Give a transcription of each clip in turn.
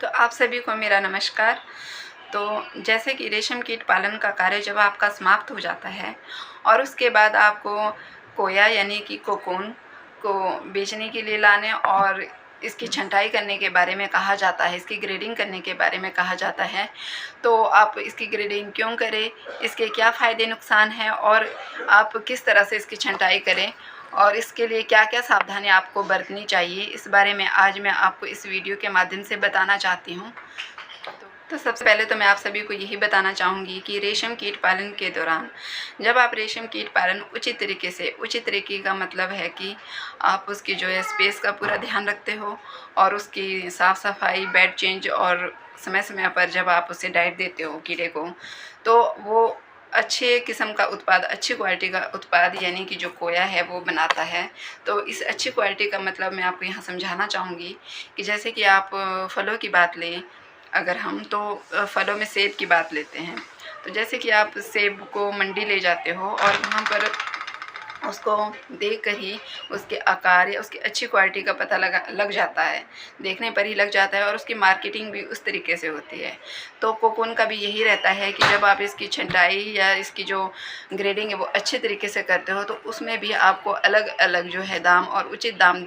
तो आप सभी को मेरा नमस्कार। तो जैसे कि रेशम कीट पालन का कार्य जब आपका समाप्त हो जाता है और उसके बाद आपको कोया यानी कि कोकून को बेचने के लिए लाने और इसकी छँटाई करने के बारे में कहा जाता है, इसकी ग्रेडिंग करने के बारे में कहा जाता है। तो आप इसकी ग्रेडिंग क्यों करें, इसके क्या फ़ायदे नुकसान हैं और आप किस तरह से इसकी छँटाई करें और इसके लिए क्या-क्या सावधानियाँ आपको बरतनी चाहिए, इस बारे में आज मैं आपको इस वीडियो के माध्यम से बताना चाहती हूँ। तो सबसे पहले तो मैं आप सभी को यही बताना चाहूँगी कि रेशम कीट पालन के दौरान जब आप रेशम कीट पालन उचित तरीके का मतलब है कि आप उसकी जो है स्पेस का पूरा ध्यान रखते हो और उसकी साफ़ सफाई, बेड चेंज और समय समय पर जब आप उसे डाइट देते हो कीड़े को, तो वो अच्छे किस्म का उत्पाद, अच्छी क्वालिटी का उत्पाद यानी कि जो कोया है वो बनाता है। तो इस अच्छी क्वालिटी का मतलब मैं आपको यहाँ समझाना चाहूँगी कि जैसे कि आप फलों की बात लें अगर हम, तो फलों में सेब की बात लेते हैं। तो जैसे कि आप सेब को मंडी ले जाते हो और वहाँ पर उसको देखकर ही उसके आकार या उसकी अच्छी क्वालिटी का पता लग जाता है, देखने पर ही लग जाता है और उसकी मार्केटिंग भी उस तरीके से होती है। तो कोकून का भी यही रहता है कि जब आप इसकी छँटाई या इसकी जो ग्रेडिंग है वो अच्छे तरीके से करते हो तो उसमें भी आपको अलग-अलग जो है दाम और उचित दाम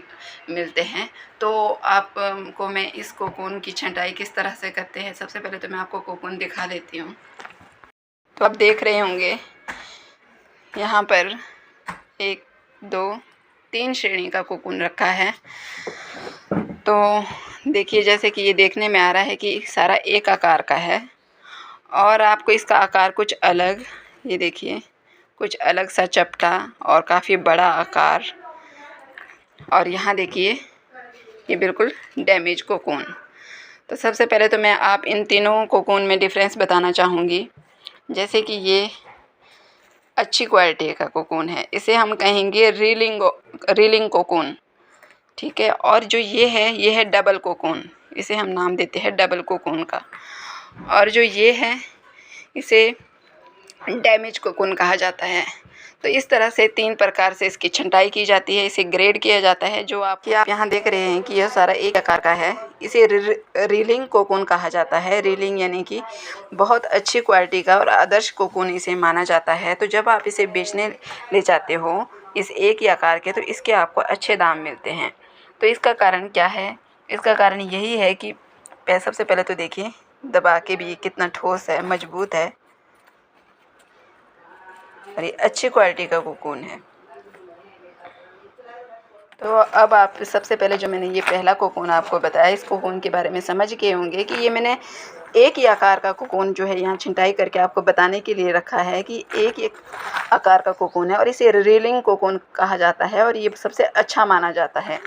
मिलते हैं। तो आप को मैं इस कोकून की छँटाई किस तरह से करते हैं, सबसे पहले तो मैं आपको कोकून दिखा देती हूँ। तो आप देख रहे होंगे यहाँ पर 1, 2, 3 श्रेणी का कोकून रखा है। तो देखिए जैसे कि ये देखने में आ रहा है कि सारा एक आकार का है और आपको इसका आकार कुछ अलग, ये देखिए कुछ अलग सा चपटा और काफ़ी बड़ा आकार, और यहाँ देखिए ये बिल्कुल डैमेज कोकून। तो सबसे पहले तो मैं आप इन तीनों कोकून में डिफ़रेंस बताना चाहूँगी। जैसे कि ये अच्छी क्वालिटी का कोकून है, इसे हम कहेंगे रीलिंग कोकून, ठीक है। और जो ये है डबल कोकून, इसे हम नाम देते हैं डबल कोकून का। और जो ये है इसे डैमेज कोकून कहा जाता है। तो इस तरह से 3 प्रकार से इसकी छँटाई की जाती है, इसे ग्रेड किया जाता है। जो आप यहाँ देख रहे हैं कि यह सारा एक आकार का है, इसे रीलिंग कोकून कहा जाता है। रीलिंग यानी कि बहुत अच्छी क्वालिटी का और आदर्श कोकून इसे माना जाता है। तो जब आप इसे बेचने ले जाते हो इस एक ही आकार के, तो इसके आपको अच्छे दाम मिलते हैं। तो इसका कारण क्या है? इसका कारण यही है कि सबसे पहले तो देखिए दबा के भी कितना ठोस है, मजबूत है और ये अच्छी क्वालिटी का कोकून है। तो अब आप सबसे पहले जो मैंने ये पहला कोकून आपको बताया, इस कोकून के बारे में समझ गए होंगे कि ये मैंने एक ही आकार का कोकून जो है यहाँ छँटाई करके आपको बताने के लिए रखा है कि एक आकार का कोकून है और इसे रीलिंग कोकून कहा जाता है और ये सबसे अच्छा माना जाता है।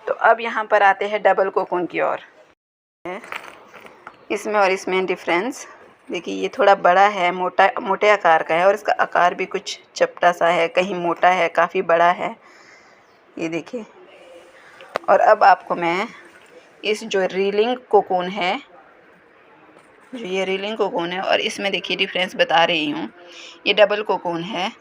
तो अब यहाँ पर आते हैं डबल कोकून की ओर। इसमें और इसमें डिफरेंस देखिए, ये थोड़ा बड़ा है, मोटे आकार का है और इसका आकार भी कुछ चपटा सा है, कहीं मोटा है, काफ़ी बड़ा है, ये देखिए। और अब आपको मैं इस जो रीलिंग कोकून है, जो ये रीलिंग कोकून है और इसमें देखिए डिफरेंस बता रही हूँ। ये डबल कोकून है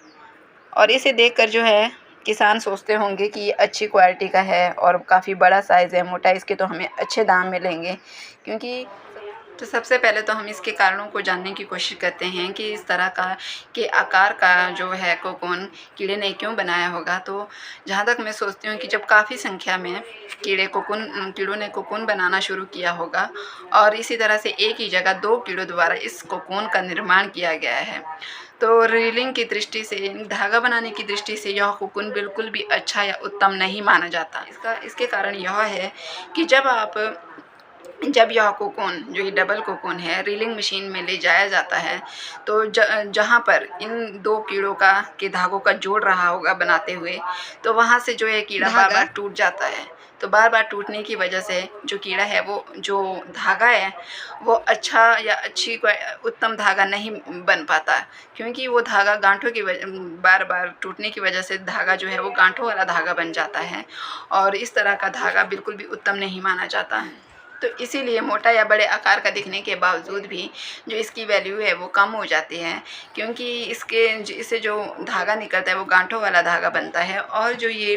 और इसे देखकर जो है किसान सोचते होंगे कि ये अच्छी क्वालिटी का है और काफ़ी बड़ा साइज़ है, मोटा, इसके तो हमें अच्छे दाम मिलेंगे। क्योंकि तो सबसे पहले तो हम इसके कारणों को जानने की कोशिश करते हैं कि इस तरह का के आकार का जो है कोकून कीड़े ने क्यों बनाया होगा। तो जहाँ तक मैं सोचती हूँ कि जब काफ़ी संख्या में कीड़ों ने कोकून बनाना शुरू किया होगा और इसी तरह से एक ही जगह 2 कीड़ों द्वारा इस कोकून का निर्माण किया गया है। तो रीलिंग की दृष्टि से, धागा बनाने की दृष्टि से यह कोकून बिल्कुल भी अच्छा या उत्तम नहीं माना जाता। इसके कारण यह है कि जब यह कोकून, जो ये डबल कोकून है, रीलिंग मशीन में ले जाया जाता है, तो जहाँ पर इन 2 कीड़ों के धागों का जोड़ रहा होगा बनाते हुए, तो वहाँ से जो है कीड़ा बार-बार टूट जाता है। तो बार-बार टूटने की वजह से जो कीड़ा है, वो जो धागा है वो अच्छा या उत्तम धागा नहीं बन पाता, क्योंकि वो धागा गांठों की बार-बार टूटने की वजह से धागा जो है वो गांठों वाला धागा बन जाता है और इस तरह का धागा बिल्कुल भी उत्तम नहीं माना जाता है। तो इसीलिए मोटा या बड़े आकार का दिखने के बावजूद भी जो इसकी वैल्यू है वो कम हो जाती है, क्योंकि इससे जो धागा निकलता है वो गांठों वाला धागा बनता है। और जो ये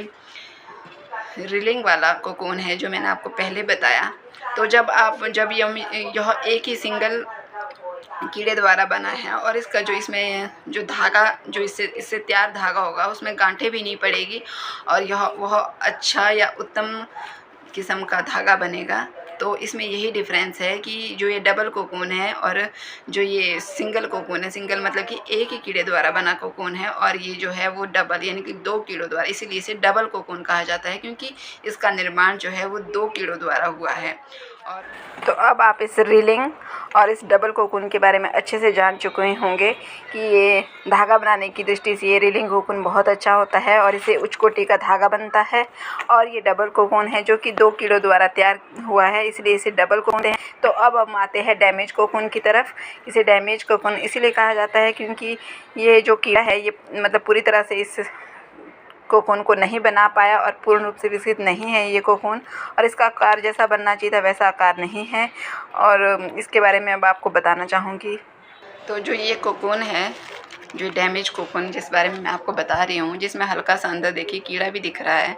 रीलिंग वाला कोकून है जो मैंने आपको पहले बताया, तो जब यह एक ही सिंगल कीड़े द्वारा बना है और इसका जो इसमें जो धागा जो इससे तैयार धागा होगा उसमें गांठें भी नहीं पड़ेगी और वह अच्छा या उत्तम किस्म का धागा बनेगा। तो इसमें यही डिफरेंस है कि जो ये डबल कोकून है और जो ये सिंगल कोकून है, सिंगल मतलब कि एक ही कीड़े द्वारा बना कोकून है, और ये जो है वो डबल यानी कि 2 कीड़ों द्वारा, इसीलिए इसे डबल कोकून कहा जाता है क्योंकि इसका निर्माण जो है वो 2 कीड़ों द्वारा हुआ है। और तो अब आप इस रीलिंग और इस डबल कोकून के बारे में अच्छे से जान चुके होंगे कि ये धागा बनाने की दृष्टि से ये रीलिंग कोकून बहुत अच्छा होता है और इसे उच्च कोटि का धागा बनता है। और ये डबल कोकून है जो कि 2 कीड़ों द्वारा तैयार हुआ है, इसलिए इसे डबल कोकून है। तो अब हम आते हैं डैमेज कोकून की तरफ। इसे डैमेज कोकून इसीलिए कहा जाता है क्योंकि ये जो कीड़ा है ये मतलब पूरी तरह से इस कोकून को नहीं बना पाया और पूर्ण रूप से विकसित नहीं है ये कोकून, और इसका आकार जैसा बनना चाहिए था वैसा आकार नहीं है। और इसके बारे में अब आपको बताना चाहूँगी। तो जो ये कोकून है, जो डैमेज कोकून जिस बारे में मैं आपको बता रही हूँ, जिसमें हल्का सा अंदर देखिए कीड़ा भी दिख रहा है,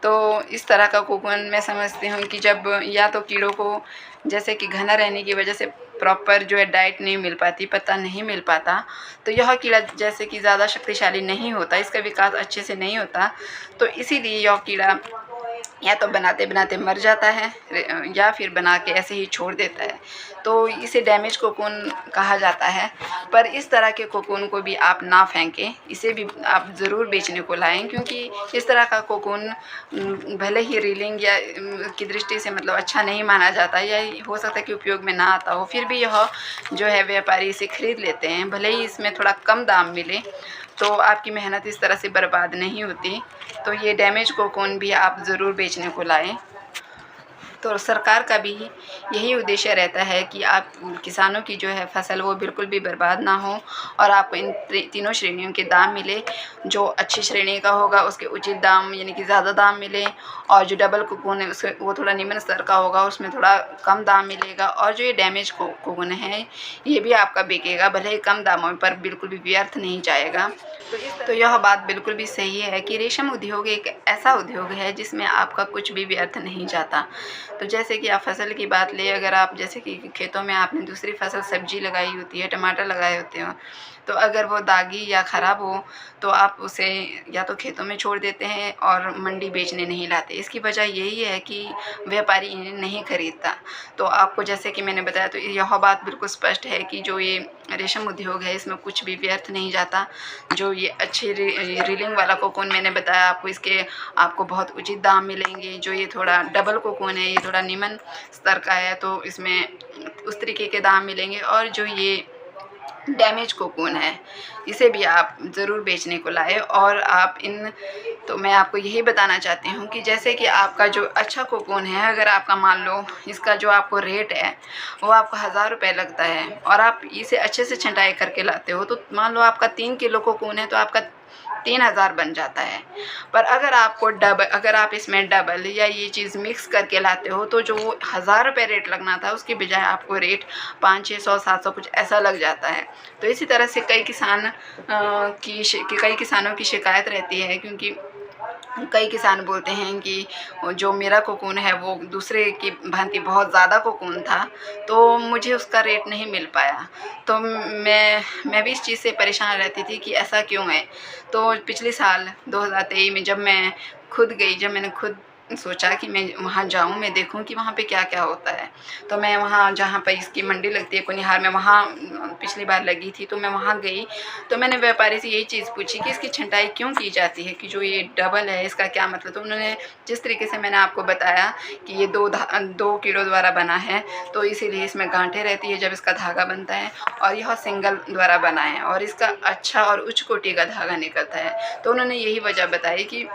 तो इस तरह का कोकून मैं समझती हूँ कि जब या तो कीड़ों को जैसे कि घना रहने की वजह से प्रॉपर जो है डाइट नहीं मिल पाती, पत्ता नहीं मिल पाता, तो यह कीड़ा जैसे कि ज़्यादा शक्तिशाली नहीं होता, इसका विकास अच्छे से नहीं होता, तो इसीलिए यह कीड़ा या तो बनाते बनाते मर जाता है या फिर बना के ऐसे ही छोड़ देता है। तो इसे डैमेज कोकून कहा जाता है। पर इस तरह के कोकून को भी आप ना फेंकें, इसे भी आप ज़रूर बेचने को लाएं क्योंकि इस तरह का कोकून भले ही रीलिंग या की दृष्टि से मतलब अच्छा नहीं माना जाता या हो सकता है कि उपयोग में ना आता हो, फिर भी यह जो है व्यापारी इसे ख़रीद लेते हैं। भले ही इसमें थोड़ा कम दाम मिले तो आपकी मेहनत इस तरह से बर्बाद नहीं होती। तो ये डैमेज कोकून भी आप ज़रूर बेचने को लाएं। तो सरकार का भी यही उद्देश्य रहता है कि आप किसानों की जो है फसल वो बिल्कुल भी बर्बाद ना हो और आपको इन तीनों श्रेणियों के दाम मिले। जो अच्छी श्रेणी का होगा उसके उचित दाम यानी कि ज़्यादा दाम मिले, और जो डबल कोकून है उसके वो थोड़ा निम्न स्तर का होगा, उसमें थोड़ा कम दाम मिलेगा, और जो ये डैमेज कोकून है ये भी आपका बिकेगा भले ही कम दामों में, पर बिल्कुल भी व्यर्थ नहीं जाएगा। तो यह बात बिल्कुल भी सही है कि रेशम उद्योग एक ऐसा उद्योग है जिसमें आपका कुछ भी व्यर्थ नहीं जाता। तो जैसे कि आप फसल की बात ले, अगर आप जैसे कि खेतों में आपने दूसरी फसल सब्जी लगाई होती है, टमाटर लगाए होते हो, तो अगर वो दागी या ख़राब हो तो आप उसे या तो खेतों में छोड़ देते हैं और मंडी बेचने नहीं लाते। इसकी वजह यही है कि व्यापारी इन्हें नहीं खरीदता। तो आपको जैसे कि मैंने बताया, तो यह बात बिल्कुल स्पष्ट है कि जो ये रेशम उद्योग है इसमें कुछ भी व्यर्थ नहीं जाता। जो ये अच्छी रीलिंग वाला कोकून मैंने बताया आपको, इसके आपको बहुत उचित दाम मिलेंगे। जो ये थोड़ा डबल कोकून है ये थोड़ा निम्न स्तर का है तो इसमें उस तरीके के दाम मिलेंगे। और जो ये डैमेज कोकून है इसे भी आप ज़रूर बेचने को लाए। और आप तो मैं आपको यही बताना चाहती हूँ कि जैसे कि आपका जो अच्छा कोकून है, अगर आपका मान लो इसका जो आपको रेट है वो आपको 1000 रुपये लगता है और आप इसे अच्छे से छँटाई करके लाते हो, तो मान लो आपका 3 किलो कोकून है तो आपका 3000 बन जाता है। पर अगर आप इसमें डबल या ये चीज़ मिक्स करके लाते हो तो जो 1000 रुपये रेट लगना था उसकी बजाय आपको रेट 500, 600, 700 कुछ ऐसा लग जाता है। तो इसी तरह से कई किसानों की शिकायत रहती है क्योंकि कई किसान बोलते हैं कि जो मेरा कोकून है वो दूसरे की भांति बहुत ज़्यादा कोकून था तो मुझे उसका रेट नहीं मिल पाया। तो मैं भी इस चीज़ से परेशान रहती थी कि ऐसा क्यों है। तो पिछले साल 2023 में जब मैंने खुद सोचा कि मैं वहाँ जाऊँ, मैं देखूँ कि वहाँ पे क्या क्या होता है। तो मैं वहाँ जहाँ पर इसकी मंडी लगती है कुनिहार में, वहाँ पिछली बार लगी थी तो मैं वहाँ गई। तो मैंने व्यापारी से यही चीज़ पूछी कि इसकी छँटाई क्यों की जाती है, कि जो ये डबल है इसका क्या मतलब। तो उन्होंने जिस तरीके से मैंने आपको बताया कि ये 2 कीड़ों द्वारा बना है तो इसीलिए इसमें गांठें रहती है जब इसका धागा बनता है, और यह सिंगल द्वारा बना है और इसका अच्छा और उच्च कोटि का धागा निकलता है। तो उन्होंने यही वजह बताई कि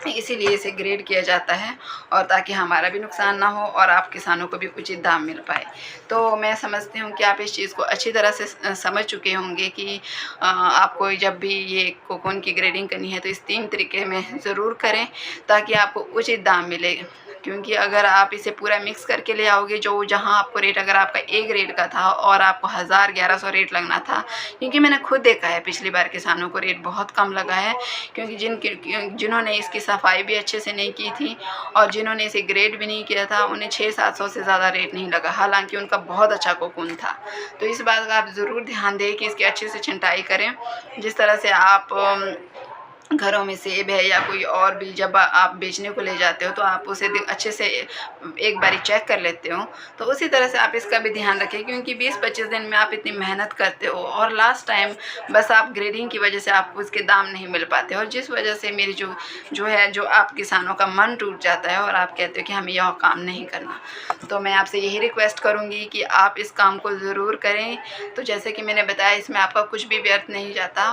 इसीलिए इसे ग्रेड किया जाता है और ताकि हमारा भी नुकसान ना हो और आप किसानों को भी उचित दाम मिल पाए। तो मैं समझती हूँ कि आप इस चीज़ को अच्छी तरह से समझ चुके होंगे कि आपको जब भी ये कोकून की ग्रेडिंग करनी है तो इस 3 तरीके में ज़रूर करें ताकि आपको उचित दाम मिले। क्योंकि अगर आप इसे पूरा मिक्स करके ले आओगे, जो जहाँ आपको रेट अगर आपका ए ग्रेड का था और आपको 1000-1100 रेट लगना था, क्योंकि मैंने खुद देखा है पिछली बार किसानों को रेट बहुत कम लगा है, क्योंकि जिन्होंने इसकी सफाई भी अच्छे से नहीं की थी और जिन्होंने इसे ग्रेड भी नहीं किया था, उन्हें 600-700 से ज़्यादा रेट नहीं लगा, हालांकि उनका बहुत अच्छा कोकून था। तो इस बात का आप ज़रूर ध्यान दें कि इसकी अच्छे से छंटाई करें। जिस तरह से आप घरों में सेब है या कोई और भी जब आप बेचने को ले जाते हो तो आप उसे अच्छे से एक बारी चेक कर लेते हो, तो उसी तरह से आप इसका भी ध्यान रखें, क्योंकि 20-25 दिन में आप इतनी मेहनत करते हो और लास्ट टाइम बस आप ग्रेडिंग की वजह से आपको इसके दाम नहीं मिल पाते, और जिस वजह से मेरी जो आप किसानों का मन टूट जाता है और आप कहते हो कि हमें यह काम नहीं करना। तो मैं आपसे यही रिक्वेस्ट करूँगी कि आप इस काम को ज़रूर करें। तो जैसे कि मैंने बताया, इसमें आपका कुछ भी व्यर्थ नहीं जाता